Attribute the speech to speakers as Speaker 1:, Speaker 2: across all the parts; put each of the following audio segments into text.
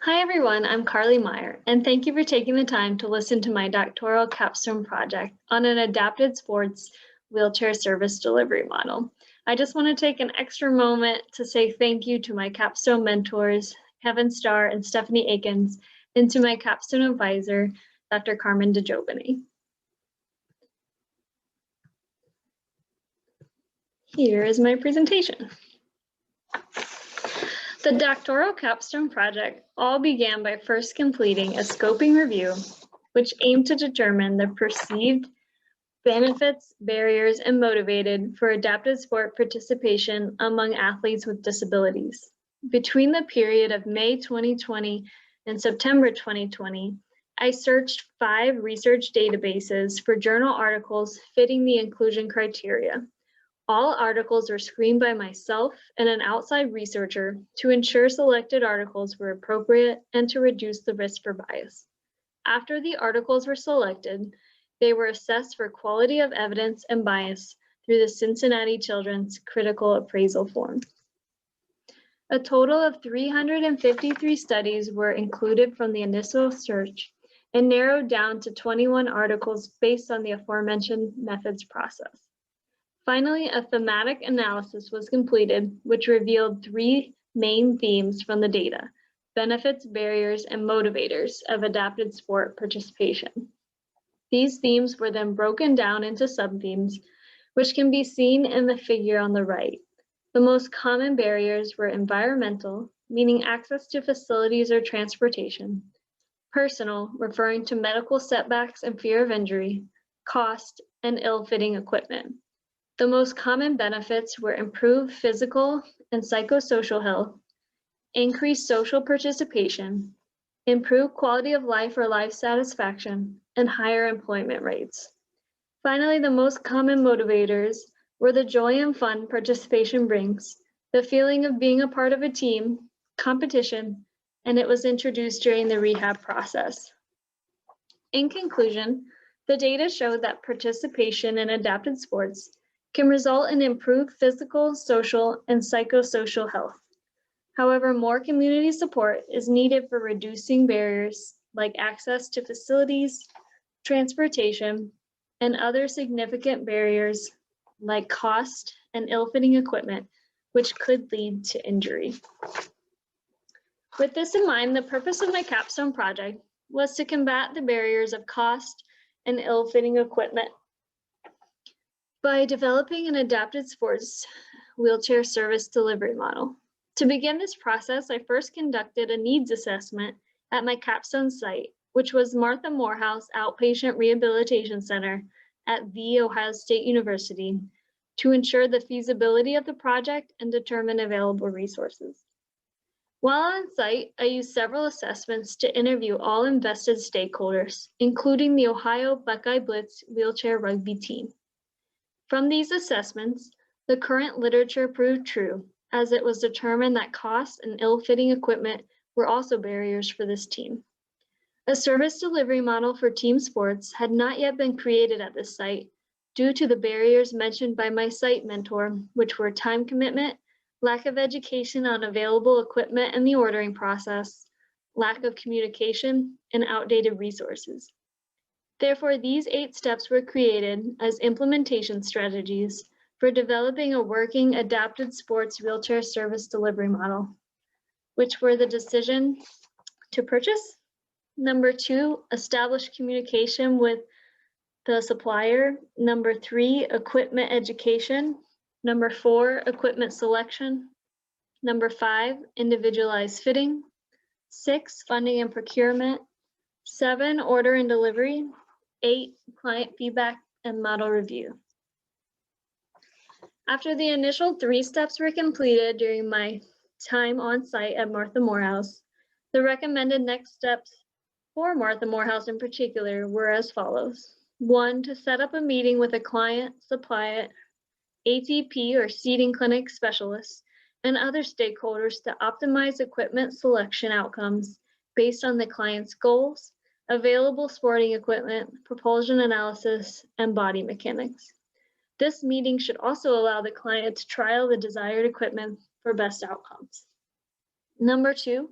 Speaker 1: Hi everyone, I'm Carlie Meyer, and thank you for taking the time to listen to my doctoral capstone project on an adapted sports wheelchair service delivery model. I just want to take an extra moment to say thank you to my capstone mentors, Kevin Starr and Stephanie Akins, and to my capstone advisor, Dr. Carmen DeJovany. Here is my presentation. The doctoral capstone project all began by first completing a scoping review, which aimed to determine the perceived benefits, barriers, and motivated for adaptive sport participation among athletes with disabilities. Between the period of May 2020 and September 2020, I searched 5 research databases for journal articles fitting the inclusion criteria. All articles were screened by myself and an outside researcher to ensure selected articles were appropriate and to reduce the risk for bias. After the articles were selected, they were assessed for quality of evidence and bias through the Cincinnati Children's Critical Appraisal Form. A total of 353 studies were included from the initial search and narrowed down to 21 articles based on the aforementioned methods process. Finally, a thematic analysis was completed, which revealed 3 main themes from the data: benefits, barriers, and motivators of adapted sport participation. These themes were then broken down into sub-themes, which can be seen in the figure on the right. The most common barriers were environmental, meaning access to facilities or transportation; personal, referring to medical setbacks and fear of injury; cost, and ill-fitting equipment. The most common benefits were improved physical and psychosocial health, increased social participation, improved quality of life or life satisfaction, and higher employment rates. Finally, the most common motivators were the joy and fun participation brings, the feeling of being a part of a team, competition, and it was introduced during the rehab process. In conclusion, the data showed that participation in adapted sports can result in improved physical, social, and psychosocial health. However, more community support is needed for reducing barriers like access to facilities, transportation, and other significant barriers like cost and ill-fitting equipment, which could lead to injury. With this in mind, the purpose of my capstone project was to combat the barriers of cost and ill-fitting equipment by developing an adapted sports wheelchair service delivery model. To begin this process, I first conducted a needs assessment at my capstone site, which was Martha Morehouse Outpatient Rehabilitation Center at The Ohio State University, to ensure the feasibility of the project and determine available resources. While on site, I used several assessments to interview all invested stakeholders, including the Ohio Buckeye Blitz wheelchair rugby team. From these assessments, the current literature proved true, as it was determined that cost and ill-fitting equipment were also barriers for this team. A service delivery model for team sports had not yet been created at this site due to the barriers mentioned by my site mentor, which were time commitment, lack of education on available equipment and the ordering process, lack of communication, and outdated resources. Therefore, these 8 steps were created as implementation strategies for developing a working adapted sports wheelchair service delivery model, which were the decision to purchase. Number 2, establish communication with the supplier. Number 3, equipment education. Number 4, equipment selection. Number 5, individualized fitting. 6, funding and procurement. 7, order and delivery. 8, client feedback and model review. After the initial 3 steps were completed during my time on site at Martha Morehouse, the recommended next steps for Martha Morehouse in particular were as follows. 1, to set up a meeting with a client, supplier, ATP or seating clinic specialists, and other stakeholders to optimize equipment selection outcomes based on the client's goals, available sporting equipment, propulsion analysis, and body mechanics. This meeting should also allow the client to trial the desired equipment for best outcomes. Number 2,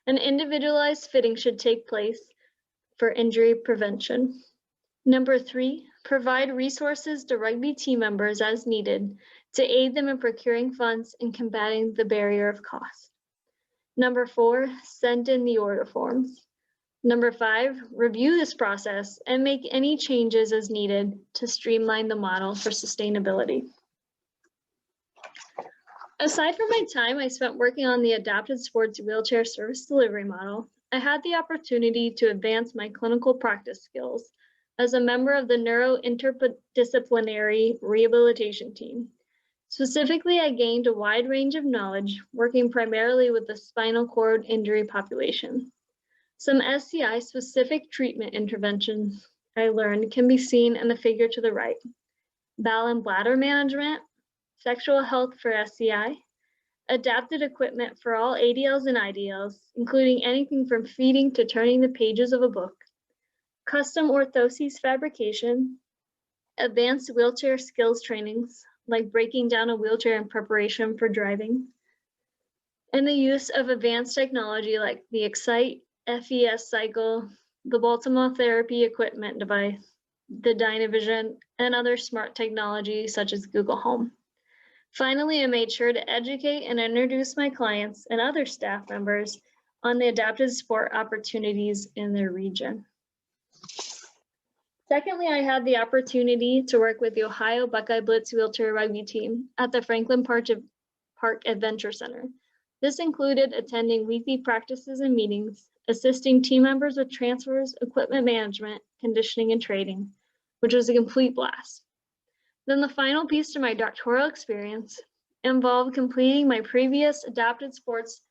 Speaker 1: An individualized fitting should take place for injury prevention. Number 3, provide resources to rugby team members as needed to aid them in procuring funds and combating the barrier of cost. Number 4, send in the order forms. Number 5, review this process and make any changes as needed to streamline the model for sustainability. Aside from my time I spent working on the adapted sports wheelchair service delivery model, I had the opportunity to advance my clinical practice skills as a member of the neuro interdisciplinary rehabilitation team. Specifically, I gained a wide range of knowledge working primarily with the spinal cord injury population. Some SCI-specific treatment interventions I learned can be seen in the figure to the right. Bowel and bladder management, sexual health for SCI, adapted equipment for all ADLs and IDLs, including anything from feeding to turning the pages of a book, custom orthoses fabrication, advanced wheelchair skills trainings, like breaking down a wheelchair in preparation for driving, and the use of advanced technology like the Excite FES cycle, the Baltimore therapy equipment device, the Dynavision, and other smart technology such as Google Home. Finally, I made sure to educate and introduce my clients and other staff members on the adapted sport opportunities in their region. Secondly, I had the opportunity to work with the Ohio Buckeye Blitz wheelchair rugby team at the Franklin Park Adventure Center. This included attending weekly practices and meetings, assisting team members with transfers, equipment management, conditioning, and training, which was a complete blast. Then the final piece to my doctoral experience involved completing my previous adapted sports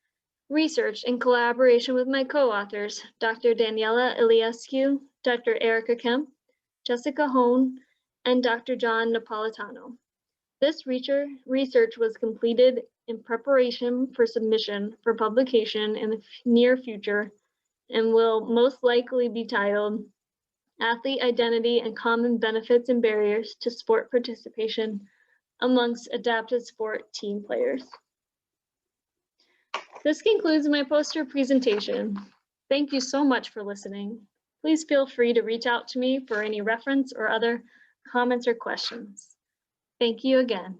Speaker 1: research in collaboration with my co-authors, Dr. Daniela Iliescu, Dr. Erica Kemp, Jessica Hone, and Dr. John Napolitano. This research was completed in preparation for submission for publication in the near future and will most likely be titled Athlete Identity and Common Benefits and Barriers to Sport Participation Amongst Adapted Sport Team Players. This concludes my poster presentation. Thank you so much for listening. Please feel free to reach out to me for any reference or other comments or questions. Thank you again.